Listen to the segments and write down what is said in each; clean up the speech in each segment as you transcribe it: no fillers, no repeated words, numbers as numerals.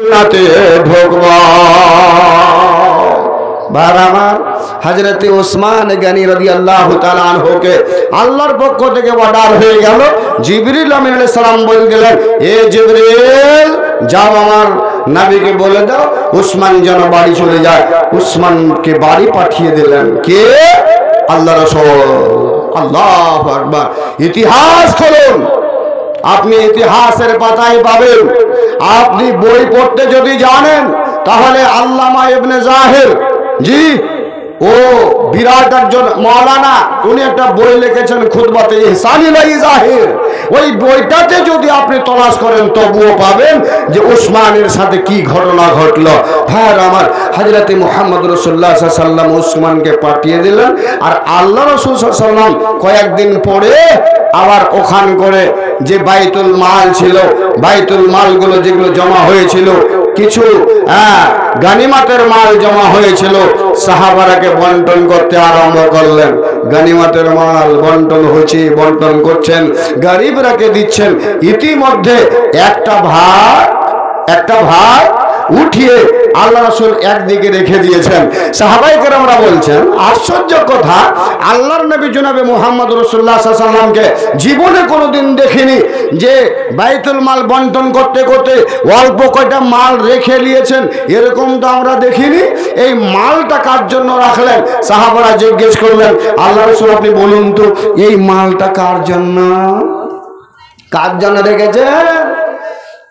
জান্নাতে ঢুকব। ভাইরা আমার, হযরতে ওসমান গনি রাদিয়াল্লাহু তাআলা আনহুকে আল্লাহর পক্ষ থেকে অর্ডার হয়ে গেল। জিবরিল আমিন আলাইহিস সালাম বলে গেলেন, এ জিবরিল, যাও আমার নবীকে বলে দাও ওসমান যেন বাড়ি চলে যায়। ওসমানকে বাড়ি পাঠিয়ে দিলেন কে? আল্লাহ রাসূল। আল্লাহু আকবার। ইতিহাস খুলুন, আপনি ইতিহাসের পাতায় পাবেন। আপনি বই পড়তে যদি জানেন তাহলে আল্লামা ইবনে জাহির, জি, ও বিরাট একজন মাওলানা, উনি একটা বই লিখেছেন খুতবাতে ইহসানুল জাহির। ওই বইটাতে যদি আপনি তলাশ করেন তবুও পাবেন যে ওসমানের সাথে কি ঘটনা ঘটলো। হ্যাঁ আমার, হযরতে মুহাম্মদ রাসূলুল্লাহ সাল্লাল্লাহু আলাইহি ওয়াসাল্লাম ওসমানকে পাঠিয়ে দিলেন। আর আল্লাহ রাসূল সাল্লাল্লাহু আলাইহি ওয়াসাল্লাম কয়েকদিন পরে আবার ওখান করে যে বাইতুল মাল ছিল, বাইতুল মালগুলো যেগুলো জমা হয়েছিল, কিছু গানিমাতের মাল জমা হয়েছিল, সাহাবারাকে বন্টন করতে আরম্ভ করলেন। গানিমাতের মাল বন্টন হচ্ছে, বন্টন করছেন, গরিবরাকে দিচ্ছেন। ইতিমধ্যে একটা ভাগ উঠিয়ে আল্লাহ রাসূল একদিকে রেখে দিয়েছেন। সাহাবায়ে কেরামরা বলছেন, আশ্চর্য কথা, আল্লাহর নবী জনাবে মুহাম্মদ রাসূলুল্লাহ সাল্লাল্লাহু আলাইহি ওয়াসাল্লামকে জীবনে কোনোদিন দেখিনি যে বাইতুল মাল বন্টন করতে করতে অল্প কয়টা মাল রেখে নিয়েছেন, এরকম তো আমরা দেখিনি। এই মালটা কার জন্য রাখলেন? সাহাবারা জিজ্ঞেস করলেন, আল্লাহ রাসূল আপনি বলুন তো এই মালটা কার জন্য রেখেছেন?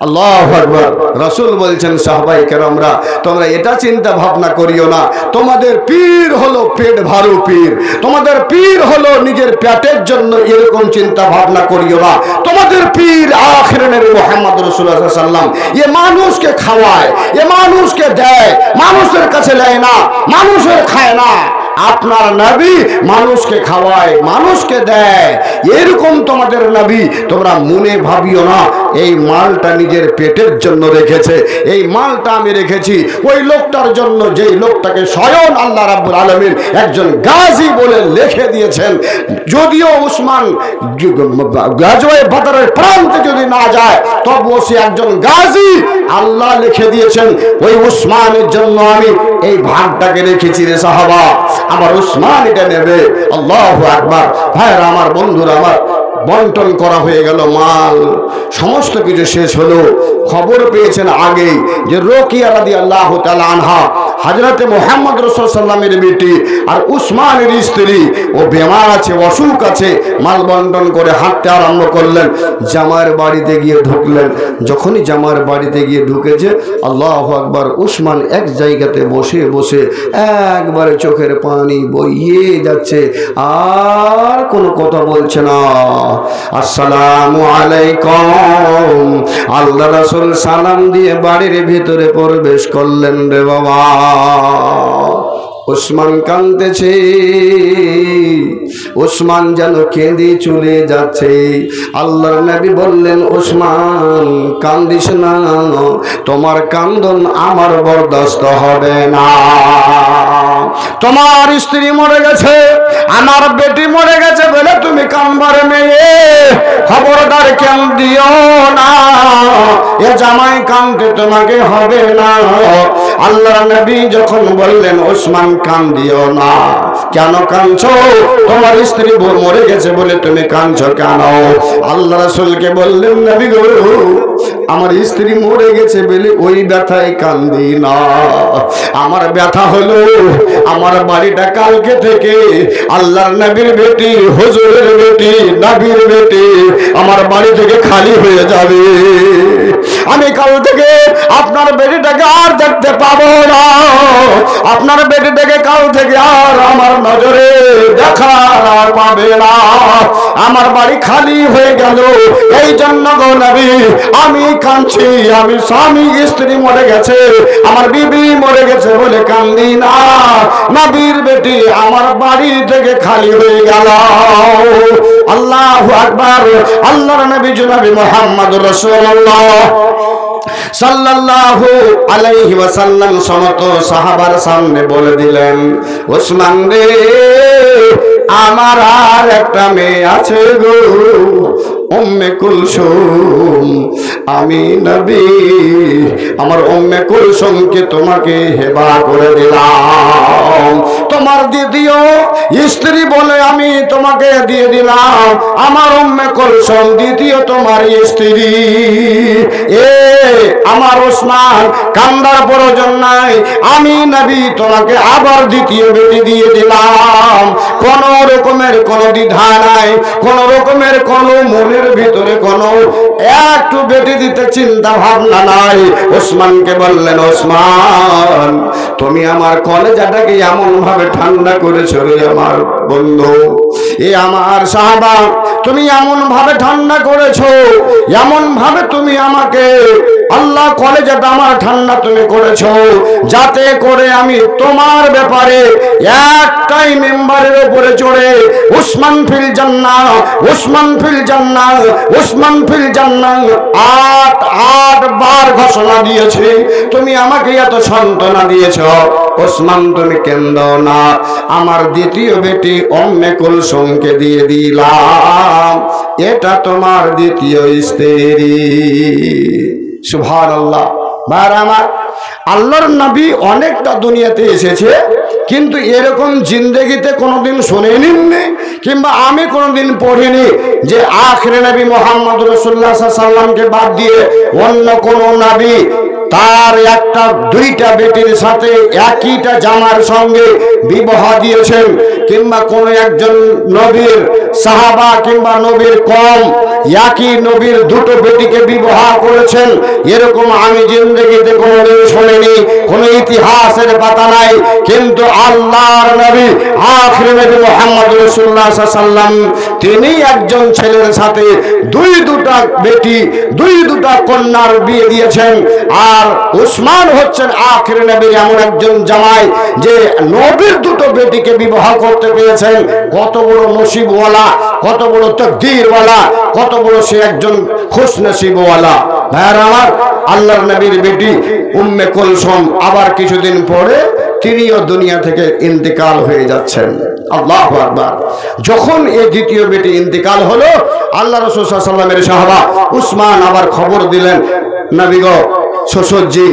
আল্লাহু আকবার। রাসূল বলছেন, সাহাবায়ে কেরামরা তোমরা এটা চিন্তা ভাবনা করিও না, তোমাদের পীর হলো পেট ভারু পীর, তোমাদের পীর হলো নিজের পেটের জন্য, এরকম চিন্তা ভাবনা করিও না। তোমাদের পীর আখিরের নবী মুহাম্মদ রাসূলুল্লাহ সাল্লাল্লাহু আলাইহি ওয়াসাল্লাম। এ মানুষকে খাওয়ায়, এ মানুষকে দেয়, মানুষের কাছে নেয় না, মানুষের খায় না। আপনার নবী মানুষকে খাওয়ায়, মানুষকে দেয়, এরকম তোমাদের নবী। তোমরা মনে ভাবিও না এই মালটা নিজের পেটের জন্য রেখেছে, এই মালটা আমি রেখেছি ওই লোকটার জন্য যেই লোকটাকে স্বয়ং আল্লাহ রাব্বুল আলামিন একজন গাজী বলে লিখে দিয়েছেন। যদিও ওসমান গাজওয়ে বদরের প্রান্তে যদি না যায় তবুও সে একজন গাজী, আল্লাহ লিখে দিয়েছেন ওই ওসমানের জন্য আমি এই ভাগটাকে রেখেছি রে সাহাবা, আমার ওসমান এটা নেবে। আল্লাহু আকবার। ভাইরা আমার, বন্ধুরা আমার, বন্টন করা হয়ে গেল মাল, সমস্ত কিছু শেষ হলো। খবর পেয়েছেন আগেই যে রোকিয়া রাদিয়াল্লাহু তাআলা আনহা, হযরতে মুহাম্মদ রাসূল সাল্লাল্লাহু আলাইহি ওয়াসাল্লামের বেটি আর উসমানের স্ত্রী, ও বেমার আছে, অসুখ আছে। মাল বন্টন করে হাঁটতে আরম্ভ করলেন, জামার বাড়িতে গিয়ে ঢুকলেন। যখনই জামার বাড়িতে গিয়ে ঢুকেছে, আল্লাহু আকবার, উসমান এক জায়গাতে বসে বসে একবারে চোখের পানি বইয়ে যাচ্ছে, আর কোনো কথা বলছে না। আসসালামু আলাইকুম। আল্লাহ রাসূল সালাম দিয়ে বাড়ির ভিতরে প্রবেশ করলেন। রে বাবা, ওসমান কাঁদতেছে, ওসমান যেন কেঁদে চলে যাচ্ছে। আল্লাহর নবী বললেন, ওসমান কান্দিস না, তোমার কান্দন আমার বরদাস্ত হবে না। তোমার স্ত্রী মরে গেছে, আমার বেটি মরে গেছে বলে তুমি কানবার মেয়ে, খবরদার কান্দিও না, এ জামাই কানতে তোমাকে হবে না। আল্লাহর নবী যখন বললেন, ওসমান কান্দিও না, কেন কাঁদছো? তোমার স্ত্রী মরে গেছে বলে তুমি কাঁদছো কেন? আল্লাহ রাসূলকে বললেন, নবী গো, আমার স্ত্রী মরে গেছে বলে ওই ব্যথায় কান্দি না, আমার ব্যথা হলো আমার বাড়িটা কালকে থেকে আল্লাহর নবীর বেটি, হুজুরের বেটি, নবীর বেটি আমার বাড়ি থেকে খালি হয়ে যাবে। আমি কাল থেকে আপনার বেটিটাকে আর দেখতে পাবো না, আপনার বেটিটাকে কাল থেকে আর আমার নজরে দেখার আর পাবে না। আমার বাড়ি খালি হয়ে গেল, এই জন্য গো নবী আমি কাঁদছি। আমি স্বামী স্ত্রী মরে গেছে, আমার বিবি মরে গেছে বলে কান্দি না, নবীর বেটি আমার বাড়ি থেকে খালি হয়ে গেল। আল্লাহু আকবার। আল্লাহর নবী জনাবে মুহাম্মদুর রাসূলুল্লাহ সাল্লাল্লাহু আলাইহি ওয়াসাল্লাম সমস্ত সাহাবার সামনে বলে দিলেন, ওসমান রে, আমার আর একটা মেয়ে আছে গো, উম্মে কুলসুম, আমি নবী আমার উম্মে কুলসুমকে তোমাকে হেবা করে দিলাম। তোমার দ্বিতীয় স্ত্রী বলে আমি তোমাকে দিয়ে দিলাম, আমার উম্মে কুলসুম দ্বিতীয় তোমার স্ত্রী। আমার ওসমান কান্দার প্রয়োজন নাই, আমি নবী তোমাকে আবার দ্বিতীয় বেটি দিয়ে দিলাম। কোন রকমের কোনো দ্বিধা নাই, কোন রকমের কোনো মনের ভিতরে কোনো একটু বেটি দিতে চিন্তা ভাবনা নাই। ওসমানকে বললেন, ওসমান তুমি আমার কলেজাটাকে এমন ভাবে ঠান্ডা করেছো রে আমার বন্ধু, আমার সাহাবা, তুমি এমন ভাবে ঠান্ডা করেছো, এমন ভাবে তুমি আমাকে আল্লাহ কলেজাটা আমার ঠান্ডা তুমি করেছো, যাতে করে আমি তোমার ব্যাপারে একটাই মেম্বারের উপরে চড়ে উসমান ফিল জান্নাহ, উসমান ফিল জান্নাহ, উসমান ফিল জান্নাহ ৮ বার ঘোষণা দিয়েছি। তুমি আমাকে এত সান্ত্বনা দিয়েছো, ওসমান তুমি কেন্দ্র না, আমার দ্বিতীয় বেটি উম্মে কুলসুমকে দিয়ে দিলাম, এটা তোমার দ্বিতীয় স্ত্রী। সুবহানাল্লাহ। ভাইরা আমার, আল্লাহর নবী অনেকটা দুনিয়াতে এসেছে, কিন্তু এরকম জিন্দেগিতে কোনোদিন শুনেনি কিংবা আমি কোনোদিন পড়িনি যে আখিরে নবী মুহাম্মদ রাসূলুল্লাহ সাল্লাল্লাহু আলাইহি ওয়াসাল্লামকে বাদ দিয়ে অন্য কোনো নবী তার একটা দুইটা বেটির সাথে একইটা জামার সঙ্গে বিবাহ দিয়েছেন, কিংবা কোন একজন নবীর সাহাবা কিংবা নবীর কম একই নবীর দুটো বেটিকে বিবাহ করেছেন, এরকম আমি জিন্দেগিতে কোনোদিন শুনিনি, কোনো ইতিহাসের পাতা নাই। কিন্তু আল্লাহর নবী আখিরে নবী মুহাম্মদ রাসূলুল্লাহ সাল্লাল্লাহু আলাইহি ওয়াসাল্লাম তিনি একজন ছেলের সাথে দুটা বেটি দুটা কন্যার বিয়ে দিয়েছেন। আর উসমান হচ্ছেন আখিরে নবীর এমন একজন জামাই যে নবীর দুটো বেটিকে বিবাহ করতে পেরেছেন। কত বড় নসিবওয়ালা, কত বড় তাকদীরওয়ালা, কত বড় সে একজন খুশনসিবওয়ালা। ভাইরা আমার, আল্লাহর নবীর বেটি উম্মে কুলসুম আবার কিছুদিন পরে তিনিও দুনিয়া থেকে ইন্তেকাল হয়ে যাচ্ছেন। আল্লাহু আকবার। যখন এই দ্বিতীয় বেটি ইন্তেকাল হলো, আল্লাহ রাসূল সাল্লাল্লাহু আলাইহি ওয়াসাল্লামের সাহাবা উসমান আবার খবর দিলেন, নবী গো, শ্বশুরজি,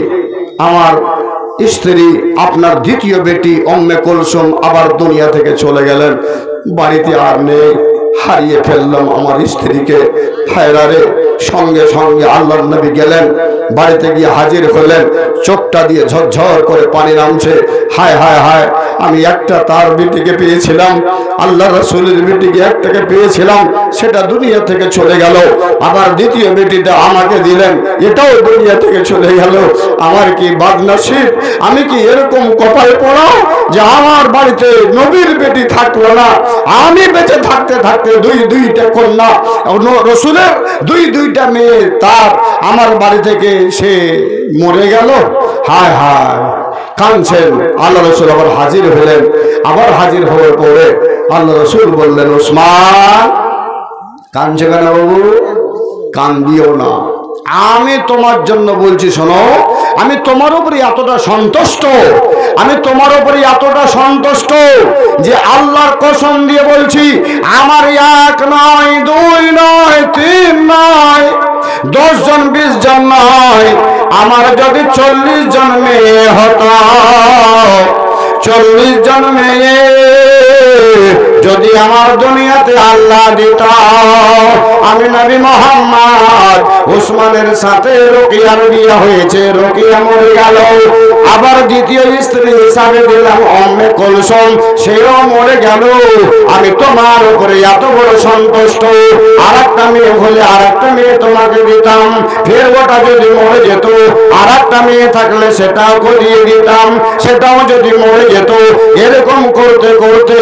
আমার স্ত্রী আপনার দ্বিতীয় বেটি উম্মে কুলসুম আবার দুনিয়া থেকে চলে গেলেন, বাড়িতে আর নেই, হারিয়ে ফেললাম আমার স্ত্রীকে। হায়রারে, সঙ্গে সঙ্গে আল্লাহর নবী গেলেন, বাড়িতে গিয়ে হাজির হলেন, চোখটা দিয়ে ঝরঝর করে পানি নামছে। হায় হায় হায়, আমি একটা তার বেটিকে পেয়েছিলাম, আল্লাহ রাসূলের বেটিকে একটাকে পেয়েছিলাম, সেটা দুনিয়া থেকে চলে গেল। আবার দ্বিতীয় বেটিটা আমাকে দিলেন, এটাও দুনিয়া থেকে চলে গেল। আমার কি বদনসিব, আমি কি এরকম কপালে পড়া যে আমার বাড়িতে নবীর বেটি থাকলো না, আমি বেঁচে থাকতে থাকতে দুইটা কন্যা রাসূলের দুইটা মেয়ে তার আমার বাড়ি থেকে সে মরে গেল। হায় হায়, কাঁদছেন। আল্লাহ রাসূল আবার হাজির হলেন। আবার হাজির হওয়ার পরে আল্লাহ রাসূল বললেন, ওসমান কাঁদছে কেন বাবু? কান্দিও না, আমি তোমার জন্য বলছি, শোনো, আমি তোমার উপরে এতটা সন্তুষ্ট, আমি তোমার উপরে এতটা সন্তুষ্ট যে আল্লাহর কসম দিয়ে বলছি, আমার 1 নয় 2 নয় 3 নয় 10 জন 20 জন নয়, আমার যদি 40 জন মেয়ে হতো, 40 জন মেয়ে যদি আমার দুনিয়াতে আল্লাহ দিত, আমি নবী মুহাম্মদ উসমানের সাথে রোকিয়ার বিয়ে হয়েছে, রোকিয়া মরে গেল, আবার দ্বিতীয় স্ত্রী হিসাবে দিলাম উম্মে কুলসুম, সেও মরে গেল। আমি তোমার উপরে এত বড় সন্তুষ্ট, আরেকটা মেয়ে হলে আরেকটা মেয়ে তোমাকে দিতাম, ফের ওটা যদি মরে যেত, আরেকটা মেয়ে থাকলে সেটাও করিয়ে দিতাম, সেটাও যদি মরে যেত। এরকম করতে করতে